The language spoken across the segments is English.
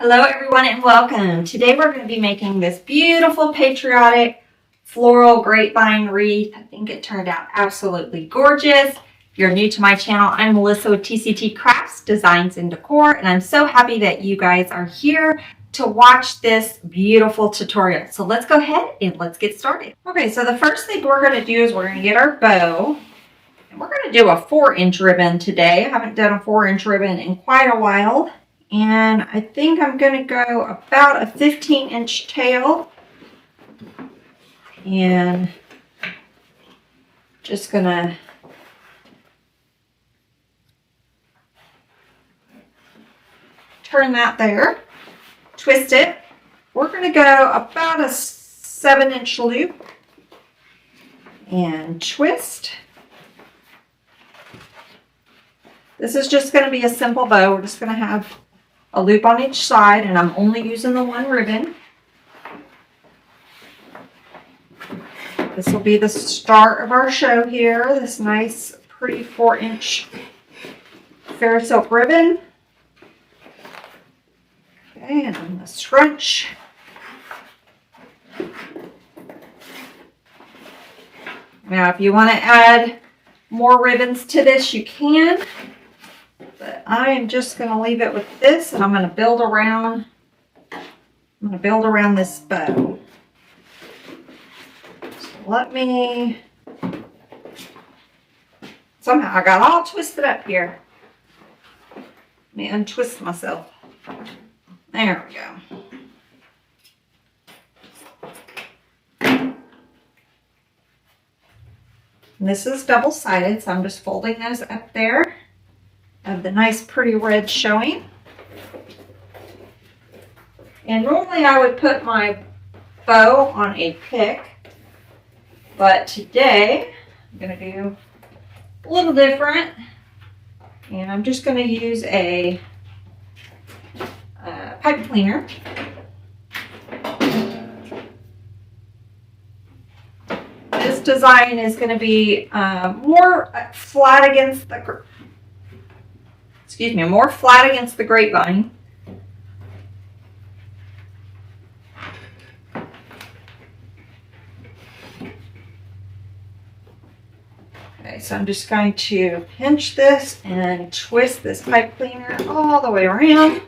Hello everyone and welcome. Today we're going to be making this beautiful patriotic floral grapevine wreath. I think it turned out absolutely gorgeous. If you're new to my channel, I'm Melissa with TCT Crafts, Designs and Decor, and I'm so happy that you guys are here to watch this beautiful tutorial. So let's go ahead and let's get started. Okay, so the first thing we're going to do is we're going to get our bow. And we're going to do a 4-inch ribbon today. I haven't done a 4-inch ribbon in quite a while. And I think I'm going to go about a 15-inch tail. And just going to turn that there, twist it. We're going to go about a 7-inch loop and twist. This is just going to be a simple bow. We're just going to have a loop on each side, and I'm only using the one ribbon. This will be the start of our show here. This nice, pretty 4-inch fair silk ribbon. Okay, and I'm going to scrunch. Now, if you want to add more ribbons to this, you can. But I am just going to leave it with this, and I'm going to build around. I'm going to build around this bow. So let me. Somehow I got all twisted up here. Let me untwist myself. There we go. And this is double-sided, so I'm just folding those up there. Of the nice pretty red showing. And normally I would put my bow on a pick, but today I'm going to do a little different, and I'm just going to use a pipe cleaner. This design is going to be more flat against the more flat against the grapevine. Okay, so I'm just going to pinch this and twist this pipe cleaner all the way around.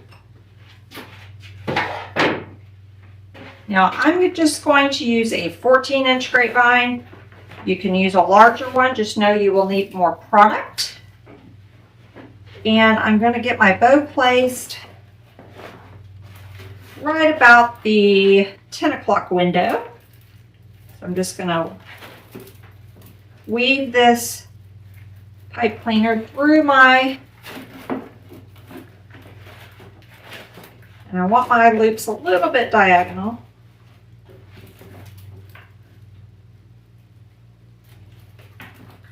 Now I'm just going to use a 14-inch grapevine. You can use a larger one, just know you will need more product. And I'm going to get my bow placed right about the 10 o'clock window. So I'm just going to weave this pipe cleaner through my, and I want my loops a little bit diagonal.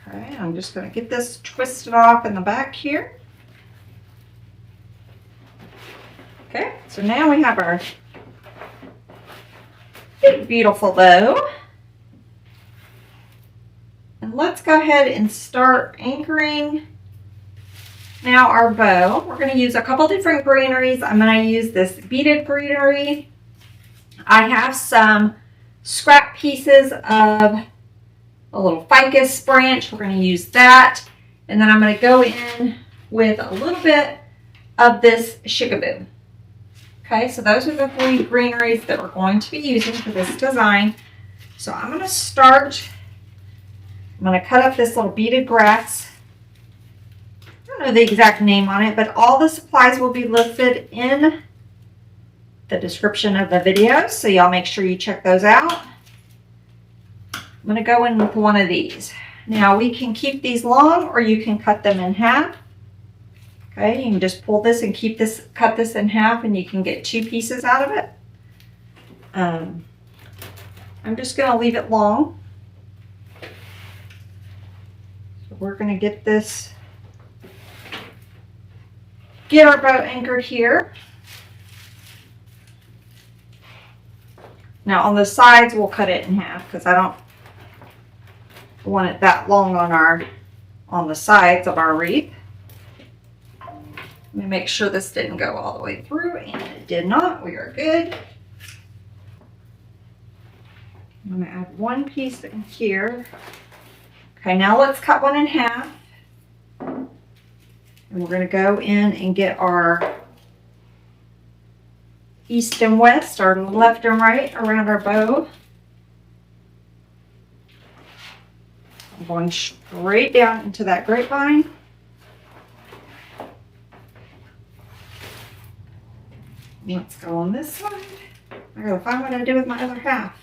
Okay, I'm just going to get this twisted off in the back here. Okay, so now we have our big, beautiful bow. And let's go ahead and start anchoring now our bow. We're going to use a couple different greeneries. I'm going to use this beaded greenery. I have some scrap pieces of a little ficus branch. We're going to use that. And then I'm going to go in with a little bit of this shikaboo. Okay, so those are the 3 greeneries that we're going to be using for this design. So I'm going to start, I'm going to cut up this little beaded grass. I don't know the exact name on it, but all the supplies will be listed in the description of the video, so y'all make sure you check those out. I'm going to go in with one of these. Now we can keep these long, or you can cut them in half. Okay, you can just pull this and cut this in half, and you can get 2 pieces out of it. I'm just going to leave it long. So we're going to get our bow anchored here. Now on the sides, we'll cut it in half because I don't want it that long on the sides of our wreath. Let me make sure this didn't go all the way through, and it did not. We are good. I'm going to add one piece in here. Okay, now let's cut one in half. And we're going to go in and get our east and west, our left and right around our bow. I'm going straight down into that grapevine. Let's go on this side. I gotta find what I do with my other half.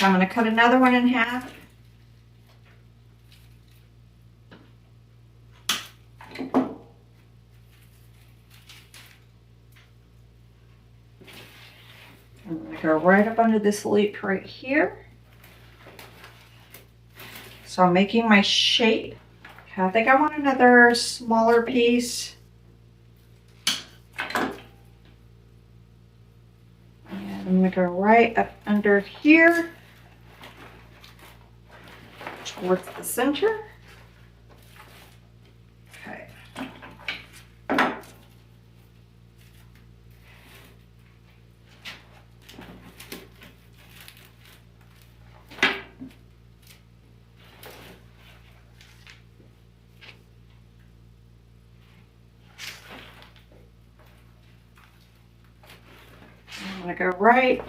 I'm going to cut another one in half. I'm going to go right up under this loop right here. So I'm making my shape. I think I want another smaller piece. And I'm going to go right up under here towards the center. Okay. I'm going to go right,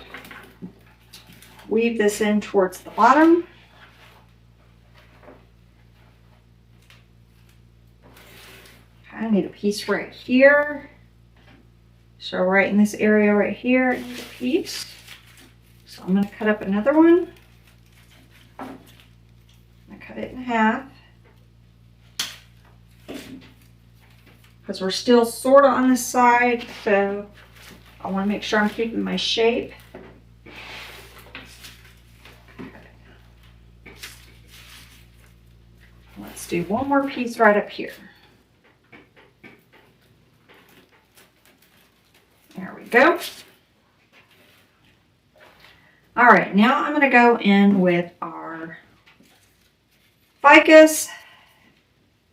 weave this in towards the bottom. I need a piece right here. So right in this area right here, I need a piece. So I'm going to cut up another one. I'm going to cut it in half. Because we're still sort of on this side, so I want to make sure I'm keeping my shape. Let's do one more piece right up here. There we go. All right, now I'm going to go in with our ficus.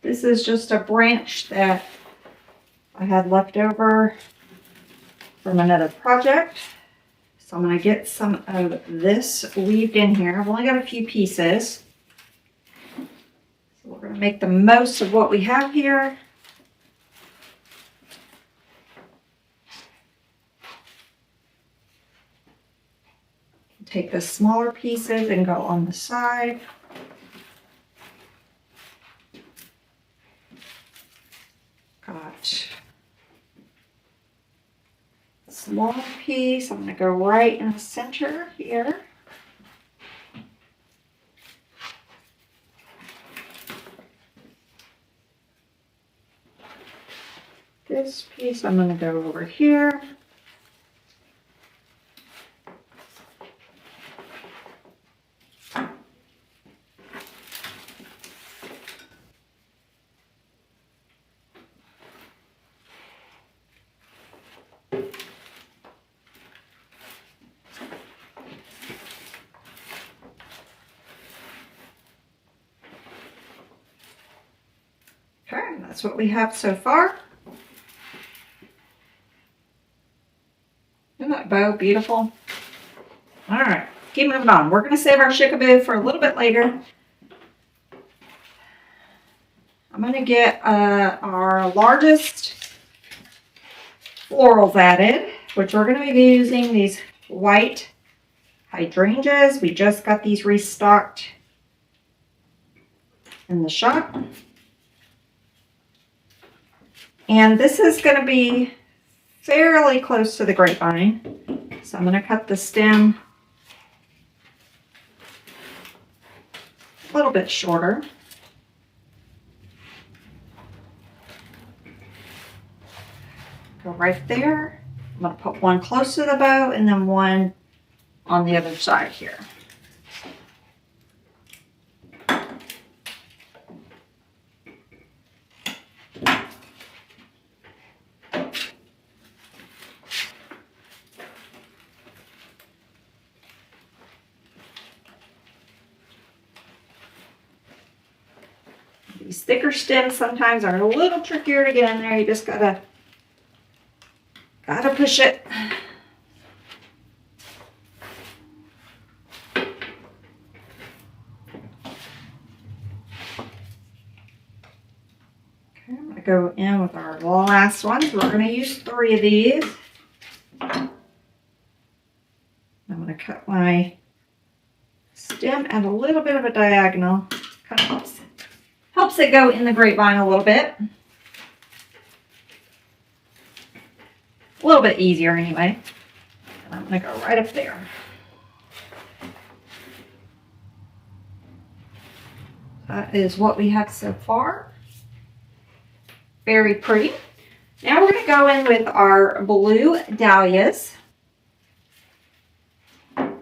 This is just a branch that I had left over from another project. So I'm going to get some of this weaved in here. I've only got a few pieces. So we're going to make the most of what we have here. Take the smaller pieces and go on the side. Got a small piece. I'm going to go right in the center here. This piece I'm going to go over here. Okay, that's what we have so far. Isn't that bow beautiful? All right, keep moving on. We're going to save our chickaboo for a little bit later. I'm going to get our largest florals added, which we're going to be using these white hydrangeas. We just got these restocked in the shop. And this is going to be fairly close to the grapevine. So I'm going to cut the stem a little bit shorter. Go right there. I'm going to put one close to the bow and then one on the other side here. These thicker stems sometimes are a little trickier to get in there. You just gotta push it. I'm going to go in with our last ones. We're going to use 3 of these. I'm going to cut my stem at a little bit of a diagonal. Kind of helps it go in the grapevine a little bit. A little bit easier anyway. And I'm going to go right up there. That is what we have so far. Very pretty. Now we're going to go in with our blue dahlias.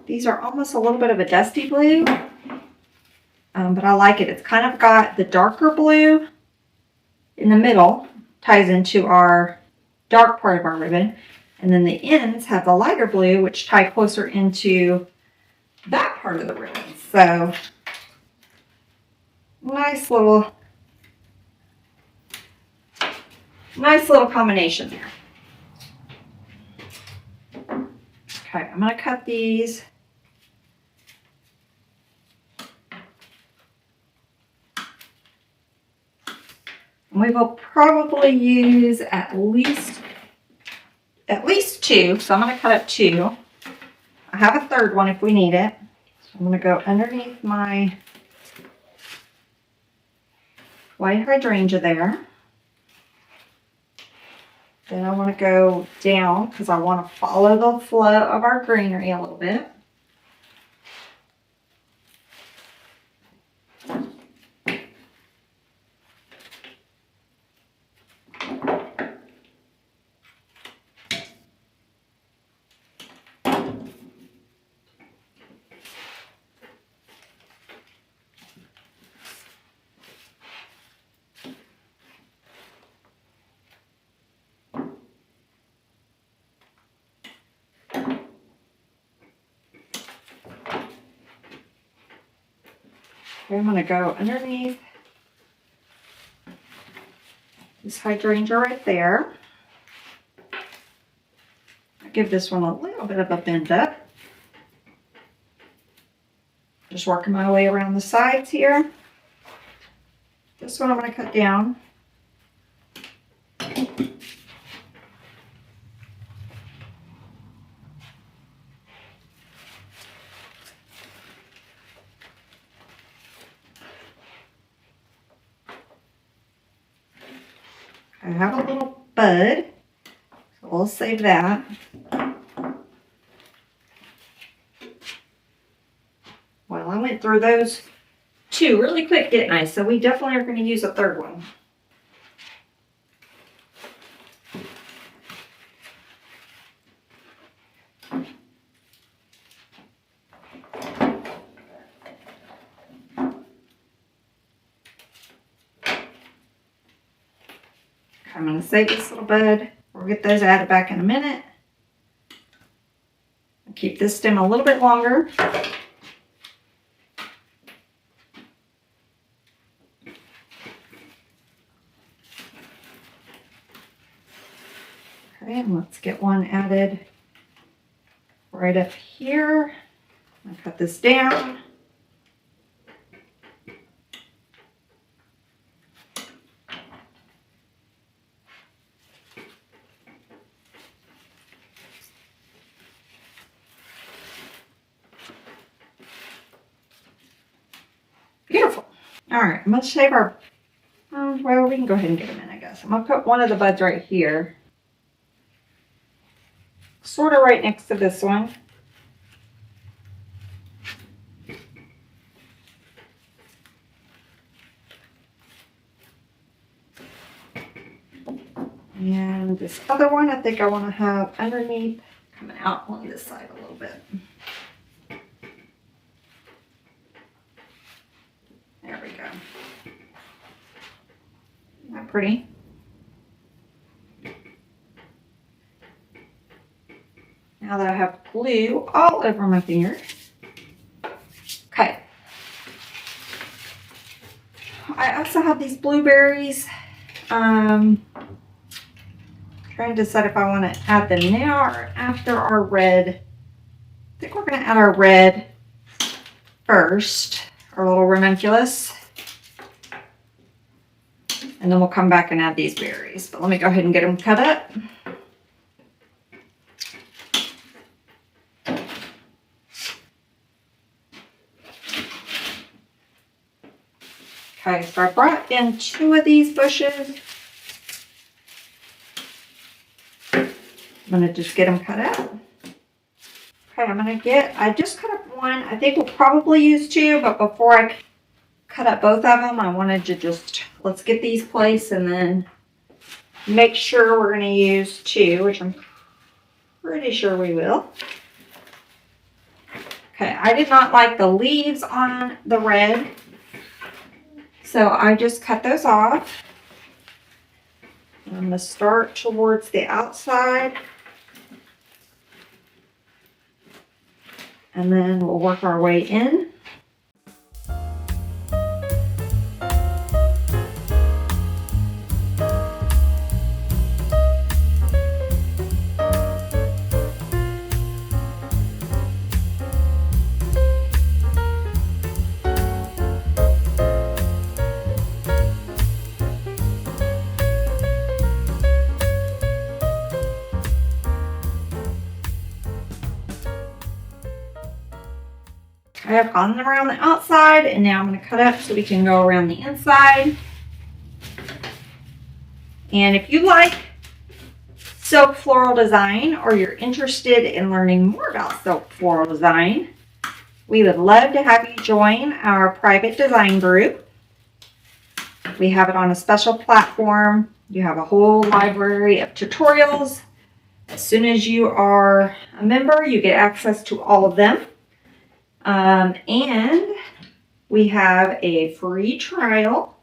These are almost a little bit of a dusty blue, but I like it. It's kind of got the darker blue in the middle, ties into our dark part of our ribbon, and then the ends have the lighter blue, which tie closer into that part of the ribbon. So, nice little combination there. Okay, I'm going to cut these. We will probably use at least 2, so I'm going to cut up 2. I have a third one if we need it. So I'm going to go underneath my white hydrangea there. Then I want to go down because I want to follow the flow of our greenery a little bit. I'm going to go underneath this hydrangea right there. I'll give this one a little bit of a bend up. Just working my way around the sides here. This one I'm going to cut down. I have a little bud, so we'll save that. Well, I went through those 2 really quick, didn't I? So we definitely are going to use a third one. I'm going to save this little bud. We'll get those added back in a minute. I'll keep this stem a little bit longer. Okay, and let's get one added right up here. I'll cut this down. Beautiful. All right, I'm going to save our, well, we can go ahead and get them in, I guess. I'm going to put one of the buds right here. Sort of right next to this one. And this other one, I think I want to have underneath, coming out on this side a little bit. There we go. Isn't that pretty? Now that I have glue all over my fingers. Okay. I I also have these blueberries. Trying to decide if I want to add them now or after our red. I think we're going to add our red first, our little ranunculus. And then we'll come back and add these berries. But let me go ahead and get them cut up. Okay, so I brought in 2 of these bushes. I'm going to just get them cut up. Okay, I just cut up 1. I think we'll probably use 2, but before I cut up both of them, I wanted to just, let's get these placed and then make sure we're going to use 2, which I'm pretty sure we will. Okay, I did not like the leaves on the red, so I just cut those off. I'm going to start towards the outside, and then we'll work our way in. I have gone around the outside, and now I'm going to cut up so we can go around the inside. And if you like silk floral design, or you're interested in learning more about silk floral design, we would love to have you join our private design group. We have it on a special platform. You have a whole library of tutorials. As soon as you are a member, you get access to all of them. And we have a free trial.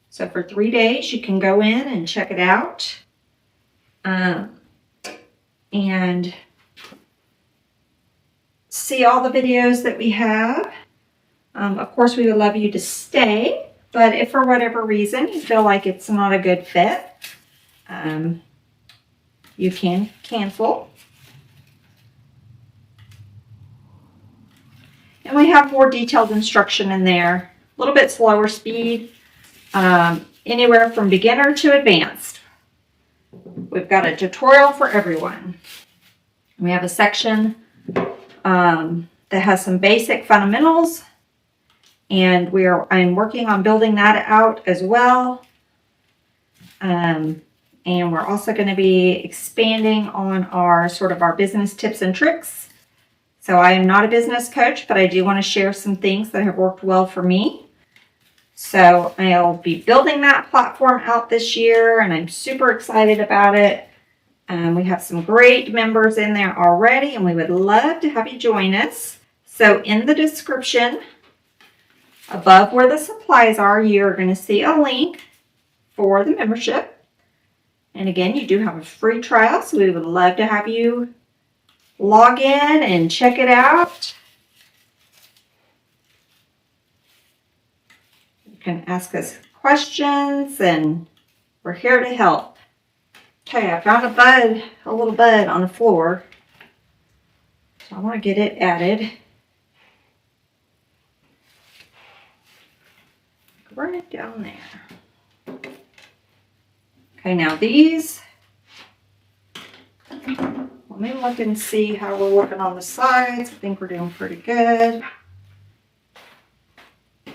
So for 3 days, you can go in and check it out. And see all the videos that we have. Of course, we would love you to stay, but if for whatever reason you feel like it's not a good fit, you can cancel. And we have more detailed instruction in there, a little bit slower speed, anywhere from beginner to advanced. We've got a tutorial for everyone. We have a section that has some basic fundamentals, and I'm working on building that out as well. And we're also going to be expanding on our business tips and tricks. So I am not a business coach, but I do want to share some things that have worked well for me. So I'll be building that platform out this year, and I'm super excited about it. We have some great members in there already, and we would love to have you join us. So in the description, above where the supplies are, you're going to see a link for the membership. And again, you do have a free trial, so we would love to have you log in and check it out. You can ask us questions, and we're here to help. Okay, I found a little bud on the floor. So I want to get it added. Right down there. Okay, now these, let me look and see how we're looking on the sides. I think we're doing pretty good. So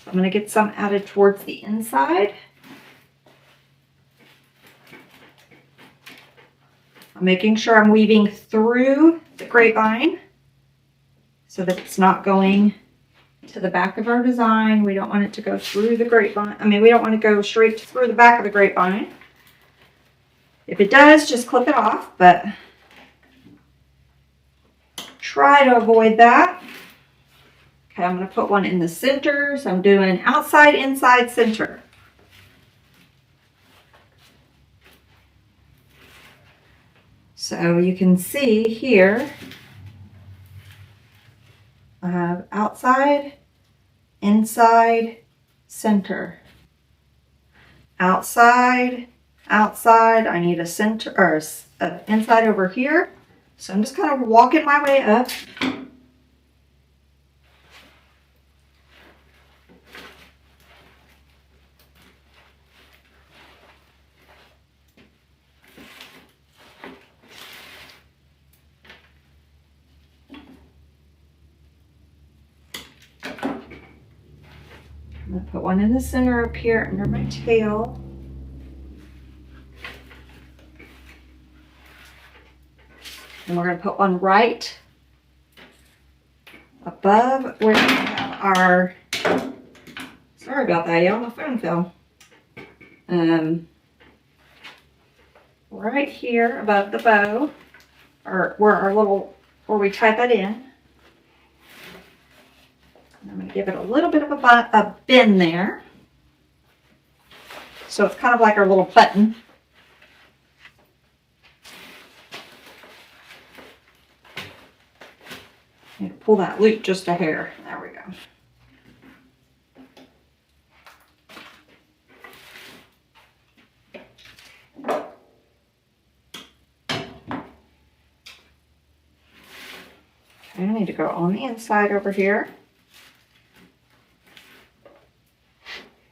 I'm going to get some added towards the inside. I'm making sure I'm weaving through the grapevine so that it's not going to the back of our design. We don't want it to go through the grapevine. We don't want to go straight through the back of the grapevine. If it does, just clip it off, but try to avoid that. Okay, I'm going to put one in the center. So I'm doing outside, inside, center. So you can see here, I have outside, inside, center. Outside, outside, I need a center, or inside over here. So I'm just kind of walking my way up. I'm going to put one in the center up here under my tail. And we're going to put one right above where we have our, sorry about that, y'all, my phone fell. Right here above the bow, or where our little, where we tie that in. I'm going to give it a little bit of a bend there. So it's kind of like our little button. And pull that loop just a hair. There we go. Okay, I need to go on the inside over here.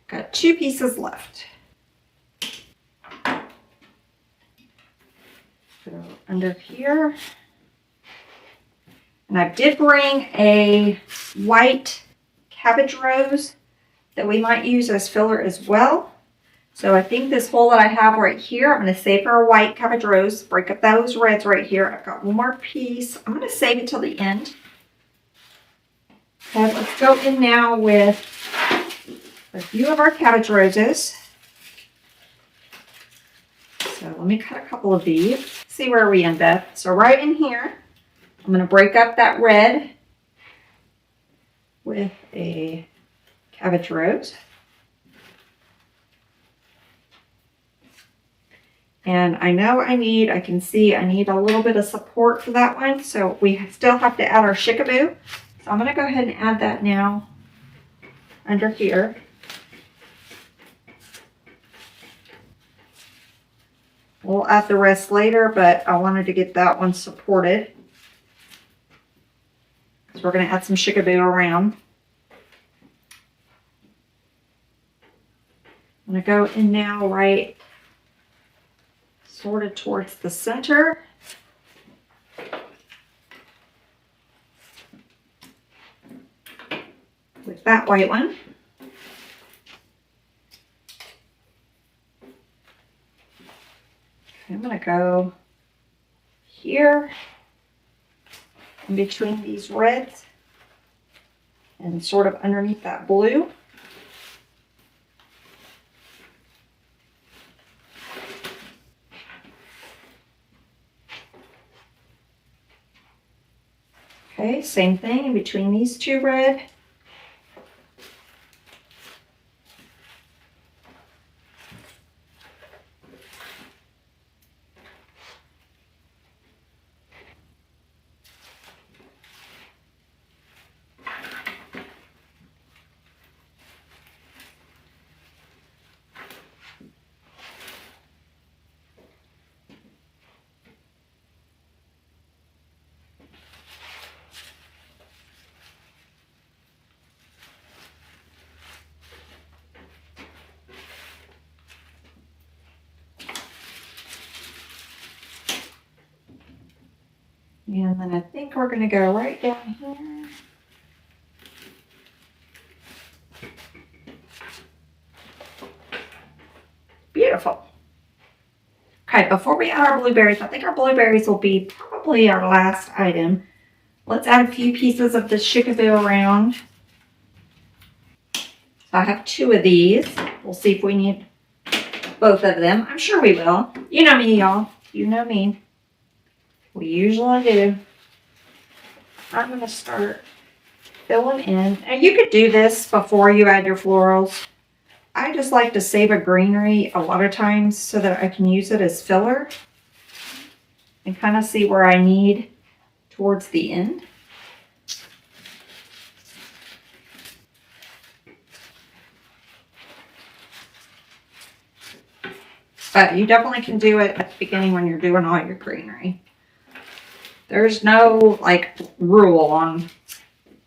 Got 2 pieces left. Go under here. And I did bring a white cabbage rose that we might use as filler as well. So I think this hole that I have right here, I'm going to save for a white cabbage rose. Break up those reds right here. I've got one more piece. I'm going to save it till the end. Okay, let's go in now with a few of our cabbage roses. So let me cut a couple of these. See where we end up. So right in here, I'm going to break up that red with a cabbage rose. And I know I can see I need a little bit of support for that one. So we still have to add our chickaboo. So I'm going to go ahead and add that now under here. We'll add the rest later, but I wanted to get that one supported. Because we're going to add some chickaboo around. I'm going to go in now right sort of towards the center. With that white one. I'm going to go here in between these reds and sort of underneath that blue. Okay, same thing in between these 2 red. And then I think we're going to go right down here. Beautiful. Okay, before we add our blueberries, I think our blueberries will be probably our last item. Let's add a few pieces of the chickaboo around. So I have 2 of these. We'll see if we need both of them. I'm sure we will. You know me, y'all. You know me. We usually do. I'm going to start filling in. And you could do this before you add your florals. I just like to save a greenery a lot of times so that I can use it as filler. And kind of see where I need towards the end. But you definitely can do it at the beginning when you're doing all your greenery. There's no like rule on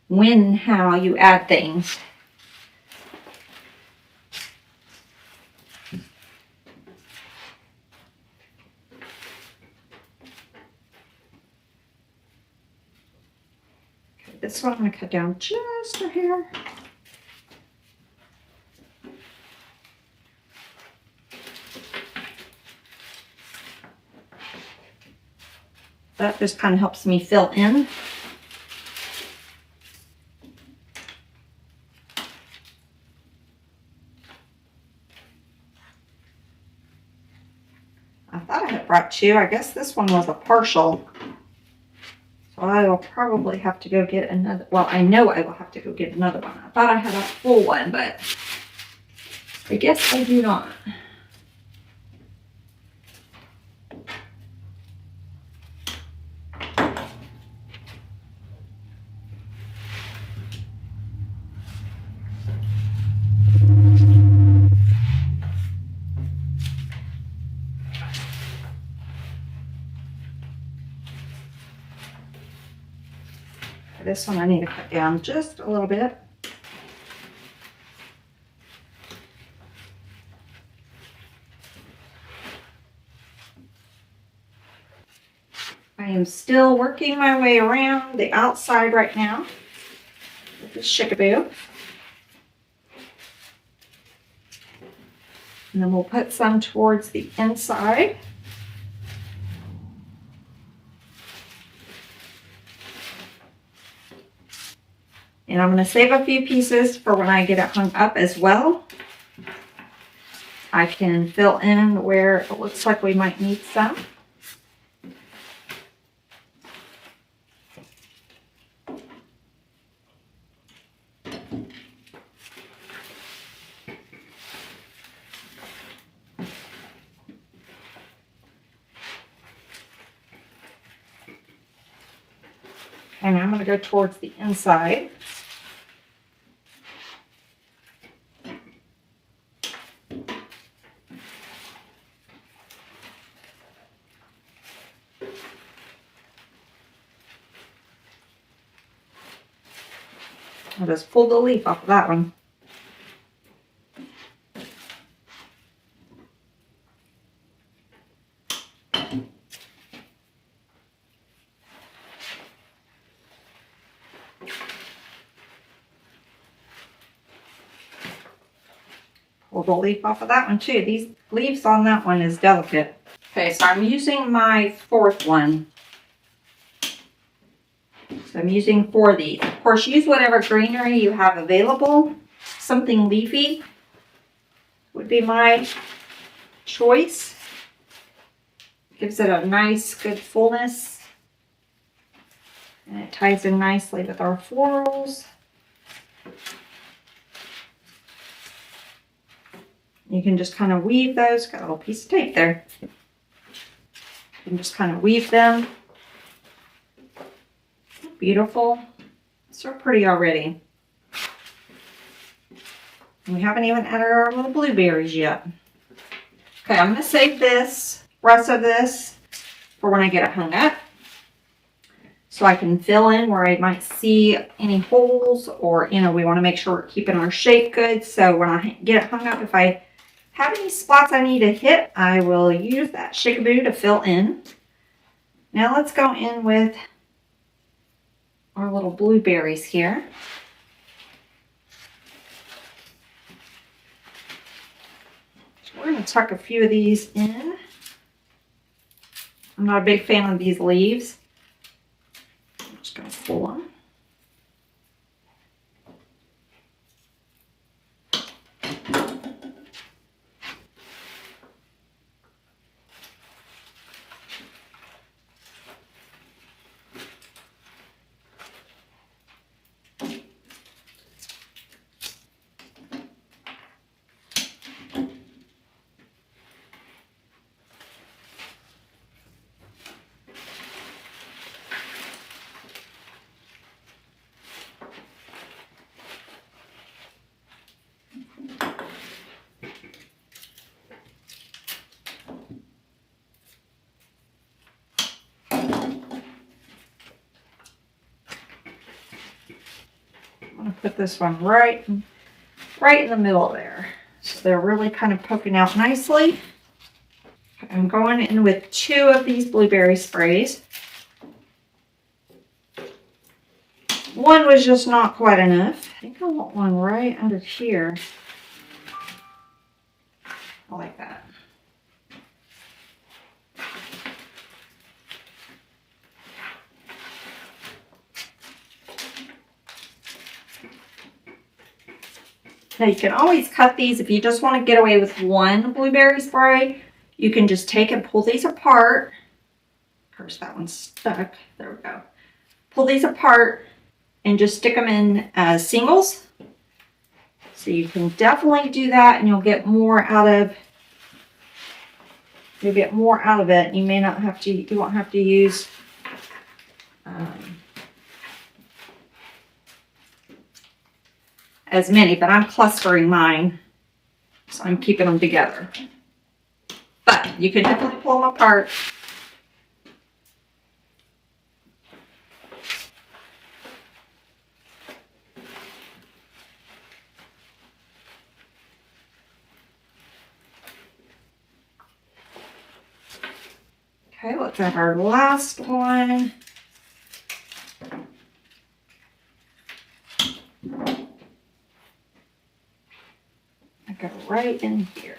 when and how you add things. Okay, this one I'm going to cut down just a hair. That just kind of helps me fill in. I thought I had brought two. I guess this one was a partial. So I will probably have to go get another. Well, I know I will have to go get another one. I thought I had a full one, but I guess I do not. This one I need to cut down just a little bit. I am still working my way around the outside right now with this chickaboo. And then we'll put some towards the inside. And I'm going to save a few pieces for when I get it hung up as well. I can fill in where it looks like we might need some. And I'm going to go towards the inside. I'll just pull the leaf off of that one. Pull the leaf off of that one too. These leaves on that one is delicate. Okay, so I'm using my fourth one. So I'm using 4 of these. Of course, use whatever greenery you have available. Something leafy would be my choice. Gives it a nice, good fullness. And it ties in nicely with our florals. You can just kind of weave those. Got a little piece of tape there. You can just kind of weave them. Beautiful. So pretty already. And we haven't even added our little blueberries yet. Okay, I'm going to save this, rest of this, for when I get it hung up. So I can fill in where I might see any holes, or, you know, we want to make sure we're keeping our shape good. So when I get it hung up, if I have any spots I need to hit, I will use that chickaboo to fill in. Now let's go in with our little blueberries here. So we're going to tuck a few of these in. I'm not a big fan of these leaves. I'm just going to pull them. put this one right in the middle there. So they're really kind of poking out nicely. I'm going in with 2 of these blueberry sprays. One was just not quite enough. I think I want one right under here. I like that. Now you can always cut these if you just want to get away with one blueberry spray. You can just take and pull these apart. Of course, that one's stuck. There we go. Pull these apart and just stick them in as singles. So you can definitely do that, and you'll get more out of. You'll get more out of it. You may not have to. You won't have to use. As many, but I'm clustering mine, so I'm keeping them together. But you can definitely pull them apart. Okay, let's have our last one. Go right in here.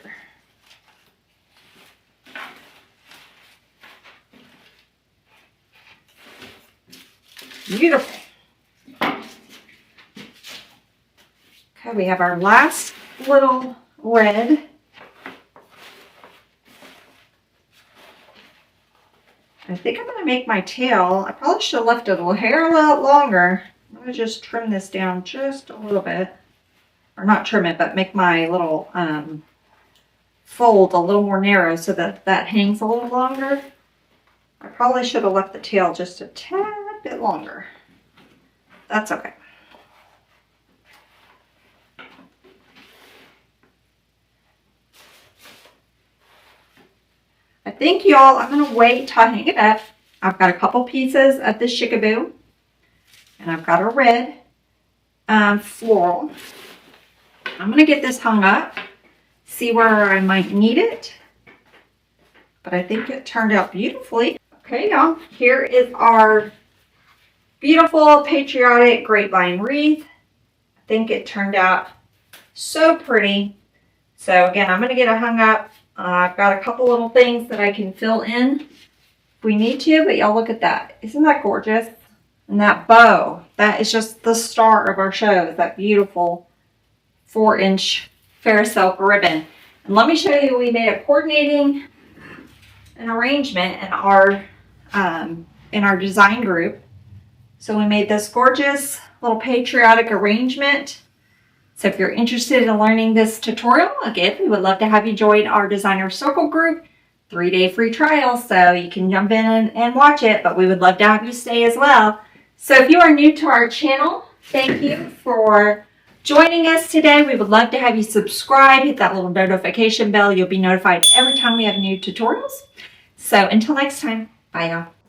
Beautiful. Okay, we have our last little red. I think I'm going to make my tail. I probably should have left it a hair a lot longer. I'm going to just trim this down just a little bit. Or not trim it, but make my little fold a little more narrow so that that hangs a little longer. I probably should have left the tail just a tad bit longer. That's okay. I think, y'all, I'm going to wait till I hang it up. I've got a couple pieces of this chickaboo, and I've got a red floral. I'm going to get this hung up, see where I might need it, but I think it turned out beautifully. Okay, y'all, here is our beautiful Patriotic Grapevine Wreath. I think it turned out so pretty. So again, I'm going to get it hung up. I've got a couple little things that I can fill in if we need to, but y'all look at that. Isn't that gorgeous? And that bow, that is just the star of our show, is that beautiful 4-inch fair silk ribbon. And let me show you, we made a coordinating an arrangement in our design group. So we made this gorgeous little patriotic arrangement. So if you're interested in learning this tutorial, again, we would love to have you join our designer circle group, 3-day free trial. So you can jump in and watch it, but we would love to have you stay as well. So if you are new to our channel, thank you for joining us today. We would love to have you subscribe, hit that little notification bell. You'll be notified every time we have new tutorials. So until next time, bye y'all.